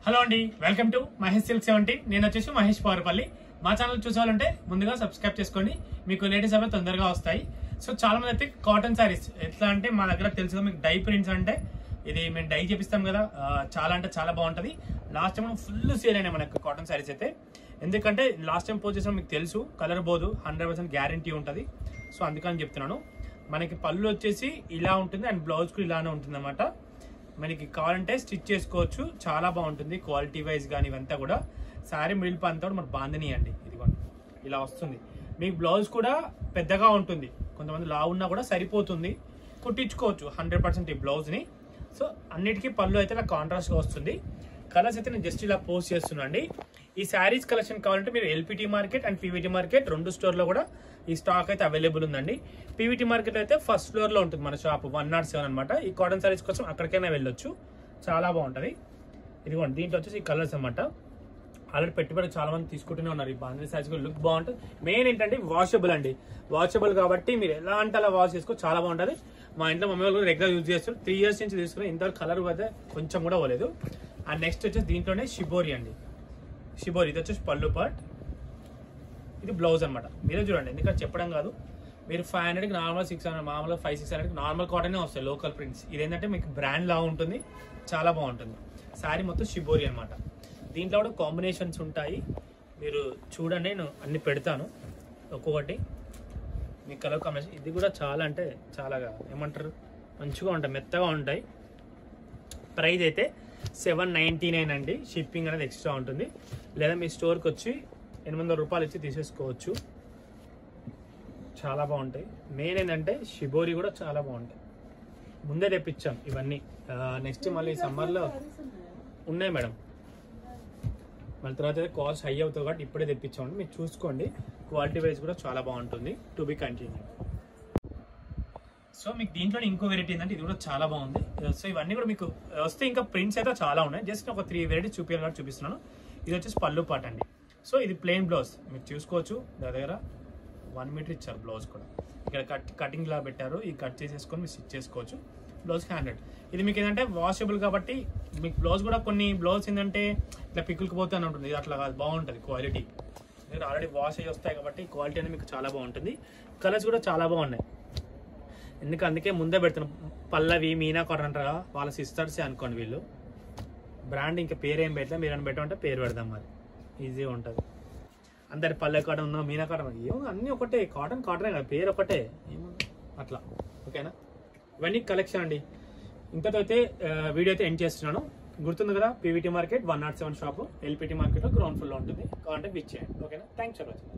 Hello అండి, welcome to Mahesh silk 70. నేను వచ్చేసి మహేష్ పవర్పల్లి. మా ఛానల్ చూసాలంటే ముందుగా సబ్స్క్రైబ్ చేసుకోండి, మీకు లేటెస్ట్ అవి తొందరగా వస్తాయి. సో చాలా మంది అయితే కాటన్ శారీస్ ఎట్లా అంటే మా దగ్గర తెలుసుగా మీకు డై ప్రింట్స్ అంటే ఇది మేము డై చేపిస్తాం కదా, చాలా అంటే చాలా బాగుంటుంది. లాస్ట్ టైం ఫుల్ సేల్ అయినాయి మనకు కాటన్ శారీస్ అయితే. ఎందుకంటే లాస్ట్ టైం పోస్ట్ చేసిన మీకు తెలుసు కలర్ పోదు, 100% గ్యారంటీ ఉంటుంది. సో అందుకని చెప్తున్నాను. మనకి పళ్ళు వచ్చేసి ఇలా ఉంటుంది అండ్ బ్లౌజ్ కూడా ఇలానే ఉంటుంది అన్నమాట. మనకి కావాలంటే స్టిచ్ చేసుకోవచ్చు, చాలా బాగుంటుంది క్వాలిటీ వైజ్ కానీ ఇవంతా కూడా. శారీ మిడిల్ పార్ట్ అంతా కూడా మన బాందని అండి, ఇదిగోండి ఇలా వస్తుంది. మీకు బ్లౌజ్ కూడా పెద్దగా ఉంటుంది, కొంతమంది లావు ఉన్నా కూడా సరిపోతుంది, కుట్టించుకోవచ్చు 100% ఈ బ్లౌజ్ని. సో అన్నిటికీ పళ్ళు అయితే ఇలా కాంట్రాస్ట్గా వస్తుంది. కలర్స్ అయితే నేను జస్ట్ ఇలా పోస్ట్ చేస్తున్నాను అండి. ఈ శారీస్ కలెక్షన్ కావాలంటే మీరు LPT market and PVT market రెండు స్టోర్లో కూడా ఈ స్టాక్ అయితే అవైలబుల్ ఉందండి. పీవీటీ మార్కెట్ అయితే ఫస్ట్ ఫ్లోర్లో ఉంటుంది మన షాప్ 107 అనమాట. ఈ కాటన్ శారీస్ కోసం అక్కడికైనా వెళ్ళొచ్చు, చాలా బాగుంటుంది. ఇదిగోండి దీంట్లో వచ్చేసి ఈ కలర్స్ అనమాట. ఆల్రెడీ పెట్టుబడి చాలా మంది తీసుకుంటూనే ఉన్నారు. ఈ బాంధనీ శారీస్ కూడా లుక్ బాగుంటుంది. మెయిన్ ఏంటంటే వాషబుల్ అండి, వాషబుల్ కాబట్టి మీరు ఎలా అంటే అలా వాష్ చేసుకో, చాలా బాగుంటుంది. మా ఇంట్లో మమ్మీ వాళ్ళు కూడా రెగ్యులర్ యూజ్ చేస్తారు, 3 years నుంచి తీసుకుని ఇంతవరకు కలర్ అయితే కొంచెం కూడా పోలేదు. అండ్ నెక్స్ట్ వచ్చేసి దీంట్లోనే షిబోరి అండి, షిబోరి. ఇది వచ్చేసి పళ్ళు పార్ట్, ఇది బ్లౌజ్ అనమాట. మీరే చూడండి, ఎందుకంటే చెప్పడం కాదు. మీరు 500కి నార్మల్ 600, మామూలుగా 500-600కి నార్మల్ కాటనే వస్తాయి లోకల్ ప్రింట్స్. ఇదేంటంటే మీకు బ్రాండ్ లా ఉంటుంది, చాలా బాగుంటుంది. శారీ మొత్తం షిబోరి అనమాట. దీంట్లో కూడా కాంబినేషన్స్ ఉంటాయి, మీరు చూడండి. నేను అన్ని పెడతాను ఒక్కొక్కటి మీ కలర్ కాంబినేషన్. ఇది కూడా చాలా అంటే చాలా ఏమంటారు మంచిగా ఉంటాయి, మెత్తగా ఉంటాయి. ప్రైస్ అయితే 799 అండి. షిప్పింగ్ అనేది ఎక్స్ట్రా ఉంటుంది. లేదా మీ స్టోర్కి వచ్చి 800 రూపాయలు ఇచ్చి తీసేసుకోవచ్చు. చాలా బాగుంటాయి. మెయిన్ ఏంటంటే షిబోరి కూడా చాలా బాగుంటాయి. ముందే తెప్పించాం ఇవన్నీ. నెక్స్ట్ మళ్ళీ సమ్మర్లో ఉన్నాయి మేడం. మళ్ళీ తర్వాత కాస్ట్ హై అవుతుంది కాబట్టి ఇప్పుడే తెప్పించామండి. మీరు చూసుకోండి, క్వాలిటీ వైజ్ కూడా చాలా బాగుంటుంది. To be continue. సో మీకు దీంట్లో ఇంకో వెరైటీ ఏంటంటే ఇది కూడా చాలా బాగుంది. సో ఇవన్నీ కూడా మీకు వస్తే ఇంకా ప్రింట్స్ అయితే చాలా ఉన్నాయి. జస్ట్ ఒక 3 వెరైటీస్ చూపించాలని చూపిస్తున్నాను. ఇది వచ్చేసి పళ్ళు పాట అండి. సో ఇది ప్లెయిన్ బ్లౌజ్ మీరు చూసుకోవచ్చు. దగ్గర 1 మీటర్ ఇచ్చారు బ్లౌజ్ కూడా. ఇక్కడ కటింగ్ లా పెట్టారు, ఈ కట్ చేసేసుకొని మీరు స్టిచ్ చేసుకోవచ్చు. బ్లౌజ్ 100. ఇది మీకు ఏంటంటే వాషబుల్ కాబట్టి మీకు బ్లౌజ్ కూడా కొన్ని బ్లౌజ్ ఏంటంటే ఇట్లా పిక్కులకు పోతూనే ఉంటుంది. ఇది అట్లా కాదు, బాగుంటుంది క్వాలిటీ. మీరు ఆల్రెడీ వాష్ అయ్యి వస్తాయి కాబట్టి క్వాలిటీ అనేది మీకు చాలా బాగుంటుంది. కలర్స్ కూడా చాలా బాగున్నాయి. అందుకే ముందే పెడుతున్నాం. పల్లవి, మీనా కాటన్ అంటారా, వాళ్ళ సిస్టర్సే అనుకోండి వీళ్ళు. బ్రాండ్ ఇంకా పేరు ఏం పెట్టలే, మీరు అని పెట్టమంటే పేరు పెడదాం, మరి ఈజీగా ఉంటుంది. అందరి పల్లె కాటన్ ఉన్నా, మీనా కాటన్ ఏమో అన్నీ ఒకటే, కాటనే కదా, పేరు ఒకటే అట్లా. ఓకేనా, ఇవన్నీ కలెక్షన్ అండి. ఇంతతో అయితే వీడియో అయితే ఎండ్ చేస్తున్నాను. గుర్తుంది కదా, పీవీటీ మార్కెట్ 107 షాపు, ఎల్పిటి మార్కెట్లో గ్రౌండ్ ఫ్లోర్లో ఉంటుంది. కావాలంటే విచ్ చేయండి. ఓకేనా, థ్యాంక్స్ ఫర్ వాచింగ్.